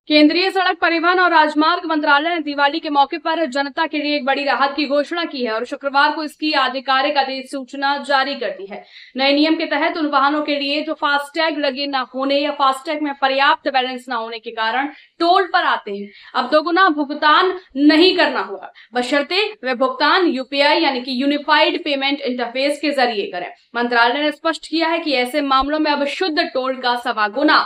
केंद्रीय सड़क परिवहन और राजमार्ग मंत्रालय ने दिवाली के मौके पर जनता के लिए एक बड़ी राहत की घोषणा की है और शुक्रवार को इसकी आधिकारिक अधिसूचना जारी कर दी है। नए नियम के तहत उन वाहनों के लिए जो फास्टैग लगे न होने या फास्टैग में पर्याप्त बैलेंस न होने के कारण टोल पर आते हैं, अब दोगुना भुगतान नहीं करना होगा, बशर्ते वे भुगतान यूपीआई यानी कि यूनिफाइड पेमेंट इंटरफेस के जरिए करें। मंत्रालय ने स्पष्ट किया है कि ऐसे मामलों में अब शुद्ध टोल का 1.25 गुना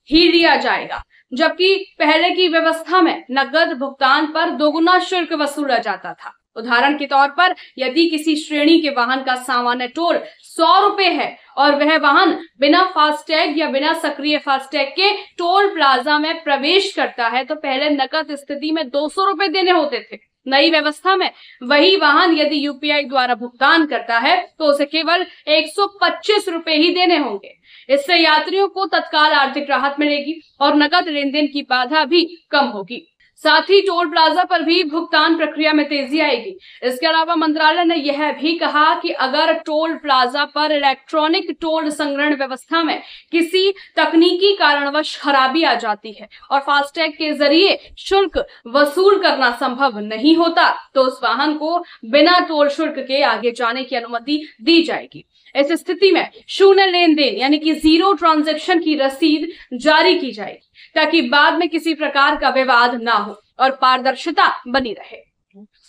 ही लिया जाएगा, जबकि पहले की व्यवस्था में नकद भुगतान पर 2 गुना शुल्क वसूला जाता था। उदाहरण के तौर पर यदि किसी श्रेणी के वाहन का सामान्य टोल 100 रुपए है और वह वाहन बिना फास्टैग या बिना सक्रिय फास्टैग के टोल प्लाजा में प्रवेश करता है तो पहले नकद स्थिति में 200 रुपए देने होते थे। नई व्यवस्था में वही वाहन यदि यूपीआई द्वारा भुगतान करता है तो उसे केवल 125 रुपए ही देने होंगे। इससे यात्रियों को तत्काल आर्थिक राहत मिलेगी और नकद लेन देन की बाधा भी कम होगी। साथ ही टोल प्लाजा पर भी भुगतान प्रक्रिया में तेजी आएगी। इसके अलावा मंत्रालय ने यह भी कहा कि अगर टोल प्लाजा पर इलेक्ट्रॉनिक टोल संग्रहण व्यवस्था में किसी तकनीकी कारणवश खराबी आ जाती है और फास्टैग के जरिए शुल्क वसूल करना संभव नहीं होता तो उस वाहन को बिना टोल शुल्क के आगे जाने की अनुमति दी जाएगी। इस स्थिति में शून्य लेन देन यानी कि जीरो ट्रांजैक्शन की रसीद जारी की जाएगी ताकि बाद में किसी प्रकार का विवाद ना हो और पारदर्शिता बनी रहे।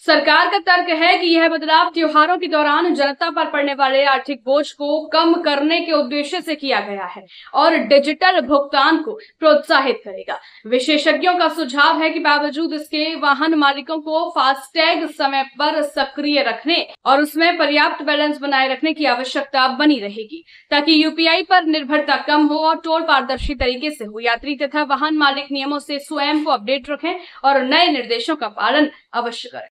सरकार का तर्क है कि यह बदलाव त्योहारों के दौरान जनता पर पड़ने वाले आर्थिक बोझ को कम करने के उद्देश्य से किया गया है और डिजिटल भुगतान को प्रोत्साहित करेगा। विशेषज्ञों का सुझाव है कि बावजूद इसके वाहन मालिकों को फास्टैग समय पर सक्रिय रखने और उसमें पर्याप्त बैलेंस बनाए रखने की आवश्यकता बनी रहेगी ताकि यूपीआई पर निर्भरता कम हो और टोल पारदर्शी तरीके से हो। यात्री तथा वाहन मालिक नियमों से स्वयं को अपडेट रखें और नए निर्देशों का पालन अवश्य करें।